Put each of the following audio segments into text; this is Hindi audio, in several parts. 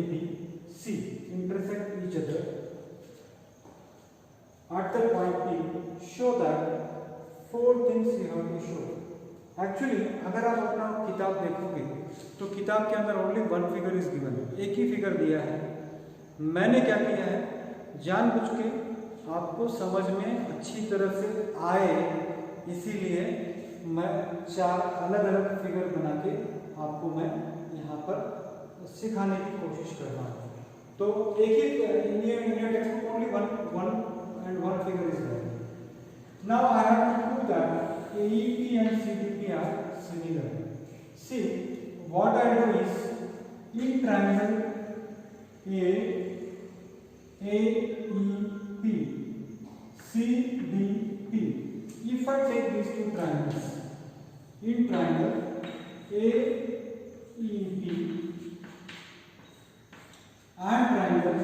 B, C intersect each other at the point P, show that four things you have to show. Actually अगर आप अपना किताब देखोगे तो किताब के अंदर only one figure is given, एक ही फिगर दिया है। मैंने क्या किया है, जानबूझ के आपको समझ में अच्छी तरह से आए इसीलिए मैं चार अलग अलग फिगर बना के आपको मैं यहाँ पर सिखाने की कोशिश कर रहा हूँ। तो एक ही Indian textbook only one figure is there. Now I have to prove that AEP and CDP are similar. See, what I do is in triangle AEP, CDP. If I take these two triangles, in triangle AEP and triangle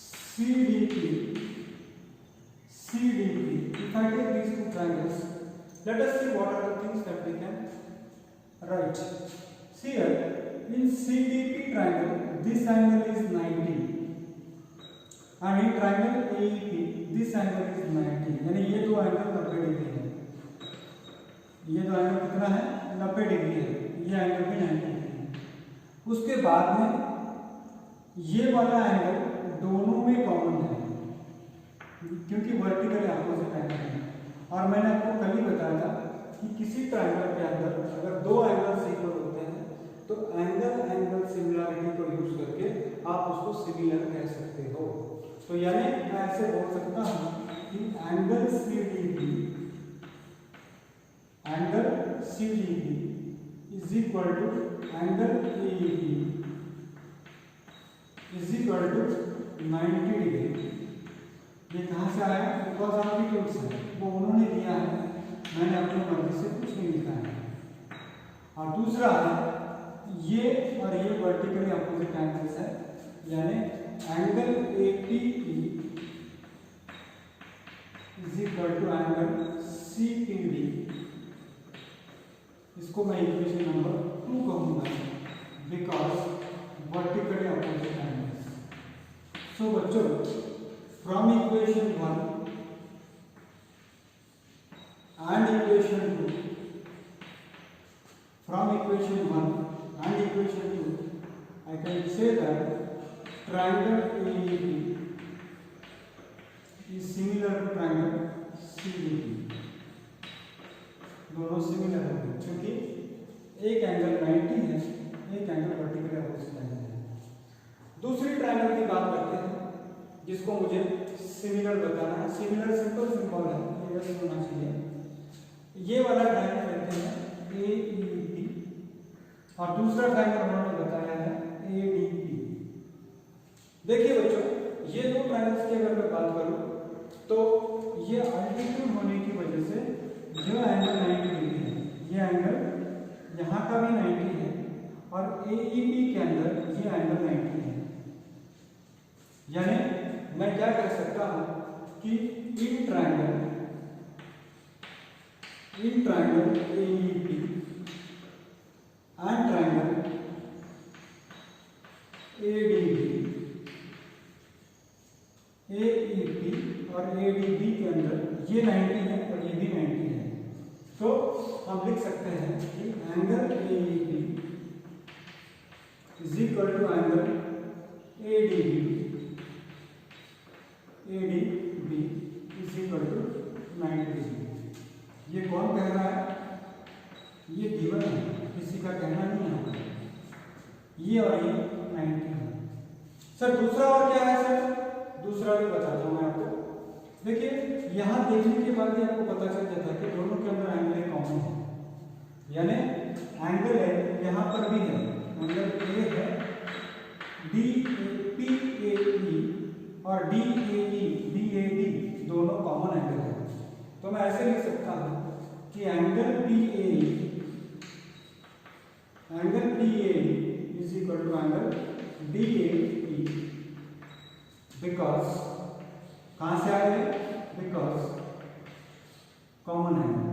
CDP, if I take these two triangles, let us see what are the things that we can write. See here, in CDP triangle, this angle is 90, and in triangle AEP, this angle is 90. यानी ये दो एंगल 90 डिग्री है। ये दो एंगल कितना है? 90 डिग्री है। ये एंगल भी 90 डिग्री है। उसके बाद में ये वाला एंगल दोनों में कॉमन है, क्योंकि वर्टिकल अपोजिट एंगल है। और मैंने आपको कल ही बताया था कि किसी ट्रायंगल के अंदर अगर दो एंगल्स इक्वल होते हैं तो एंगल सिमिलरिटी को यूज करके आप उसको सिमिलर कह सकते हो। तो यानी मैं ऐसे बोल सकता हूँ कि angle CDP is equal to angle AEP is equal to 90 degree. ये कहाँ से आया? बिकॉज एम्पलीट्यूड से, वो उन्होंने दिया है, मैंने अपनी मर्जी से कुछ नहीं लिखा है। और दूसरा है ये और ये वर्टिकली अपोजिट एंगल्स है, यानी angle APE is equal to angle CPD। इसको मैं इक्वेशन नंबर 2 कहूँगा, because vertically opposite angles. So बच्चों, from equation 1 and equation 2, from equation 1 and equation 2, I can say that triangle AEP is similar to triangle CDP। दोनों सिमिलर होंगे क्योंकि एक एंगल 90 है, एक एंगल वर्टिकल अपोजिट एंगल है। दूसरी ट्रायंगल की बात करते हैं जिसको मुझे सिमिलर बताना है। सिमिलर सिंपल सिंपल है, ये बस होना चाहिए। ये वाला ट्रायंगल लेते हैं AEP और दूसरा ट्रायंगल उन्होंने बताया है ADP। देखिए बच्चों, ये दो ट्रायंगल्स की अगर मैं बात करूं तो ये अल्टीट्यूड होने की वजह से जो एंगल 90 डिग्री है, ये एंगल यहाँ का भी 90 है और AEP के अंदर ये एंगल 90 है। यानी मैं क्या कह सकता हूं कि in triangle AEP and triangle AEP और ADB के अंदर ये 90 है और ये भी 90 है। तो हम लिख सकते हैं कि angle AEP is equal to angle ADB is equal to 90 degree. ये कौन कह रहा है? ये गिवन है, किसी का कहना नहीं है। ये और ये 90 है। सर दूसरा और क्या है? सर दूसरा भी बताता हूँ मैं आपको। देखिए, यहाँ देखने के बाद ही आपको पता चल जाता है कि दोनों के अंदर एंगल कॉमन है। यानी एंगल है यहाँ पर भी है, एंगल A है, DPAE और DAD दोनों कॉमन एंगल है। तो मैं ऐसे लिख सकता हूँ कि angle PAE is equal to angle DAE, because कहाँ से आए? Because common angle.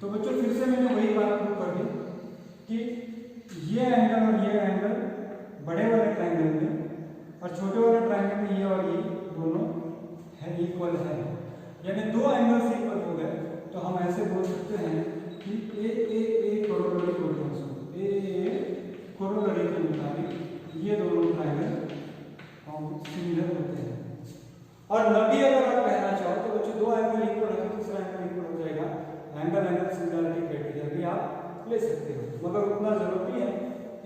तो बच्चों फिर से मैंने वही बात प्रूव कर दी कि ये एंगल और ये एंगल बड़े वाले ट्रायंगल में और छोटे वाले ट्रायंगल में ये और ये दोनों है इक्वल है, यानी दो एंगल्स इक्वल हो गए। तो हम ऐसे बोल सकते हैं कि ए कोरोलरी कोरोलरी के मुताबिक ये दोनों ट्रायंगल सिमिलर होते हैं। और न भी अगर आप कहना चाहो तो बच्चों दो एंगल इक्वल है तो तीसरा एंगल इक्वल हो जाएगा, एंगल सिमिलरिटी क्राइटेरिया भी आप ले सकते हो, मगर उतना जरूरी है।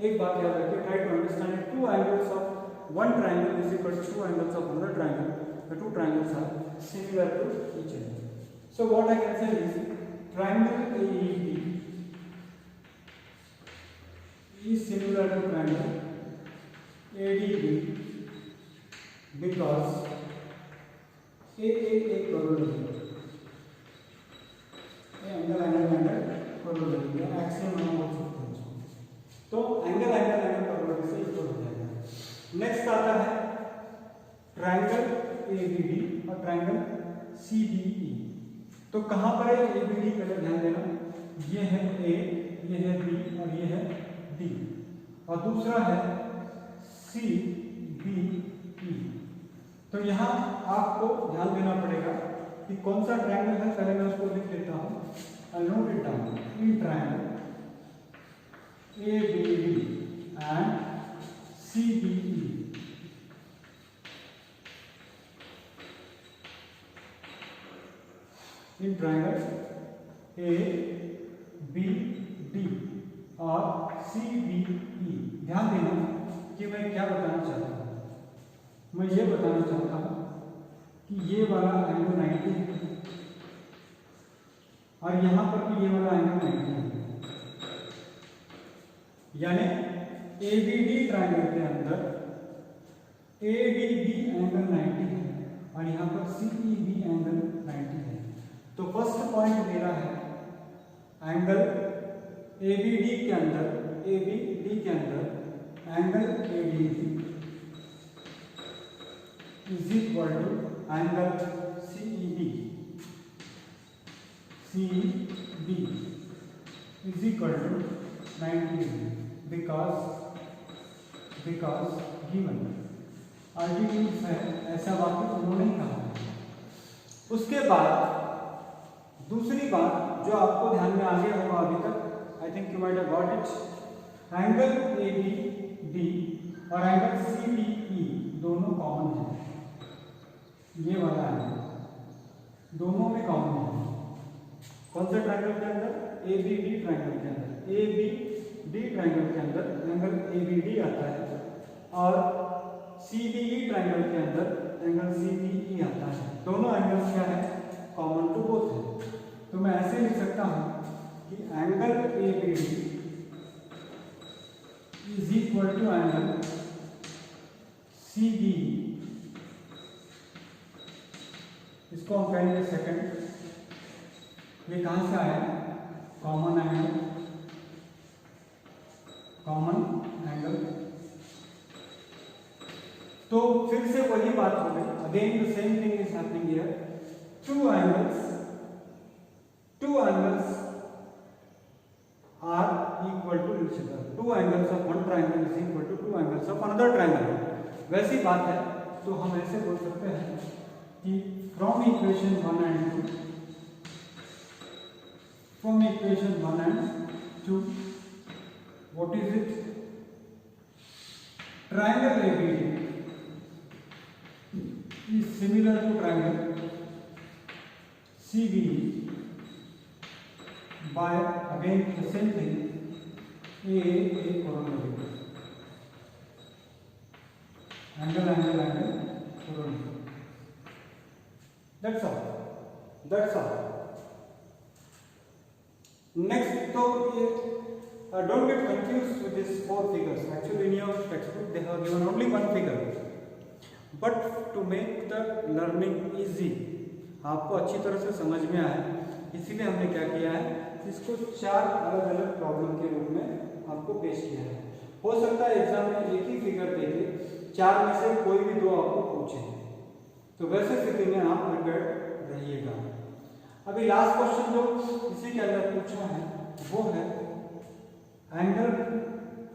एक बात याद रखिए, try to understand two angles of one triangle is equal to two angles of another triangle, the two triangles are similar to each other. So what I can say is triangle AEB is similar to triangle ADB because A corollary, angle corollary या एक्सियम हम बोल सकते हैं इसको। तो एंगल corollary से इक्वल हो जाएगा। नेक्स्ट आता है ट्रायंगल ABD और ट्रायंगल CDE। तो कहाँ पर है ABD, पहले ध्यान देना, ये है A, ये है B और ये है D, और दूसरा है CBE। तो यहाँ आपको ध्यान देना पड़ेगा कि कौन सा ट्रायंगल है, पहले मैं उसको लिख लेता हूँ, I note it down. In triangle ABD and CBE, in triangle ABD और CBE। ध्यान देना कि मैं क्या बताना चाहता हूँ। मैं ये बताना चाहता हूँ कि ये वाला एंगल 90 है और यहाँ पर भी ये वाला एंगल 90 है, यानी ABD ट्रायंगल के अंदर ADB एंगल 90 है और यहाँ पर CEB एंगल 90 है। तो फर्स्ट पॉइंट मेरा है एंगल ABD के अंदर angle ADB is equal to angle CEB is equal to 90 degree because given altitude है, ऐसा वाक्य उन्होंने कहा है। उसके बाद दूसरी बात जो आपको ध्यान में आ गया होगा अभी तक, I think you might have got it, angle ABD और एंगल CBE दोनों कॉमन है। ये वाला एंगल दोनों में कॉमन है। कौन से ट्रायंगल के अंदर? ABD ट्रायंगल के अंदर। ABD ट्रायंगल के अंदर एंगल ABD आता है और CBE ट्रायंगल के अंदर एंगल CBE आता है। दोनों एंगल्स क्या है? कॉमन टू बोथ है। तो मैं ऐसे लिख सकता हूं कि angle ABD is equal to angle CBE, इसको हम कहेंगे सेकंड। ये कहां से आया? Common angle. तो फिर से वही बात हो गई, again the same thing is happening here. Two angles are equal to each other. Two angles of one triangle is equal to two angles of another triangle. वैसी बात है तो हम ऐसे बोल सकते हैं कि from equation 1 and 2, what is it? Triangle ABD is similar to triangle CBE by again the same thing, A coronary, angle coronary. That's all. Next, so don't get confused with these four figures. Actually, in your textbook they have given only one figure, but to make the learning easy, आपको अच्छी तरह से समझ में आए, इसीलिए हमने क्या किया है, इसको चार अलग अलग प्रॉब्लम के रूप में आपको पेश किया है। हो सकता है एग्जाम में एक ही फिगर देके चार में से कोई भी दो आपको पूछे, तो वैसे स्थिति में आप प्रिपेयर रहिएगा। अभी लास्ट क्वेश्चन जो इसी के अंदर पूछा है वो है एंगल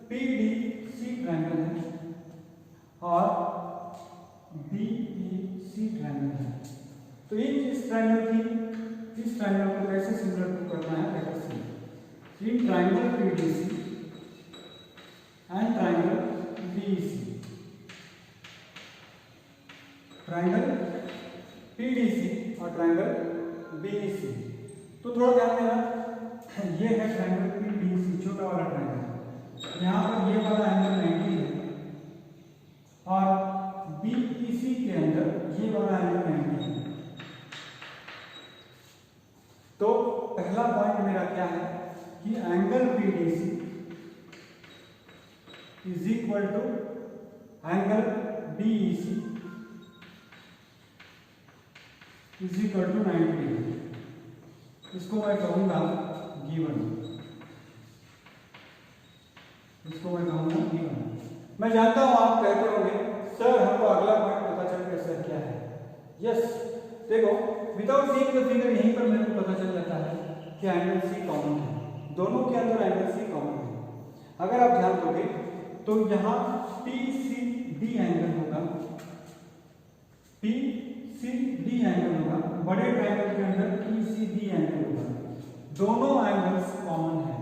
PDC ट्रायंगल है और BEC ट्रायंगल है। तो इस ट्रायंगल को कैसे सिमिलर टू करना है let us see. In triangle PDC and triangle BEC, triangle PDC और ट्रायंगल BEC। तो थोड़ा ध्यान देना, ये है ट्रायंगल PDC छोटा वाला ट्रायंगल, यहाँ पर ये वाला एंगल 90 है और BEC के अंदर ये वाला एंगल 90 है। तो पहला पॉइंट मेरा क्या है कि angle PDC is equal to angle BEC is equal to 90 degree. इसको मैं कहूंगा गिवन, इसको मैं कहूंगा गिवन। मैं जानता हूं आप कहते होंगे सर हमको अगला पॉइंट पता चल गया सर क्या है। यस, देखो विदाउट सीइंग द फिगर यहीं पर मेरे को पता चल जाता है कि एंगल C कॉमन है, दोनों के अंदर एंगल C कॉमन है। अगर आप ध्यान दोगे तो यहाँ PCD एंगल होगा, PCD एंगल होगा, बड़े ट्रायंगल के अंदर PCD एंगल होगा। दोनों एंगल्स कॉमन है,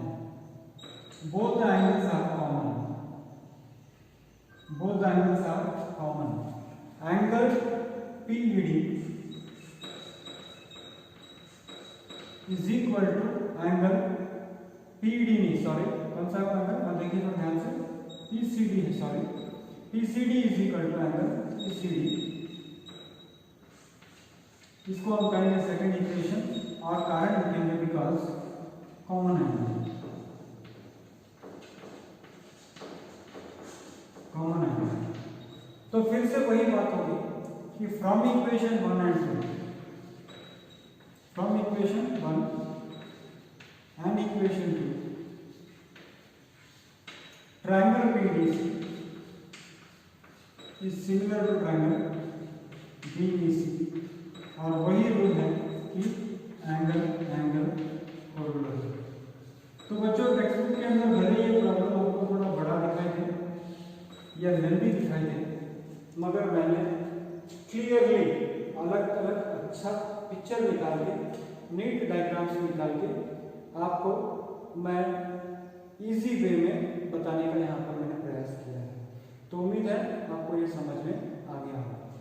both the angles are common, both the angles are common. Angle PED is equal to angle PED नहीं सॉरी कौन सा एंगल मैं देखिए तो ध्यान से PCD है, sorry PCD is equal to angle PCD। इसको हम कहेंगे सेकंड इक्वेशन और कारण लिखेंगे because common angle, common angle. तो फिर से वही बात होगी कि from equation 1 and 2, from equation 1 and equation 2, triangle PDC is similar to triangle BEC और वही रूल है कि एंगल एंगल कोरुलर। तो बच्चों टेक्स्ट बुक के अंदर भले ये प्रॉब्लम आपको थोड़ा बड़ा दिखाई दे या लेंथी दिखाई दे, मगर मैंने क्लियरली अलग अलग अच्छा पिक्चर निकाल के, नीट डायग्राम्स निकाल के आपको मैं इजी वे में बताने का यहाँ पर मैंने प्रयास किया है। तो उम्मीद है आपको ये समझ में आ गया होगा।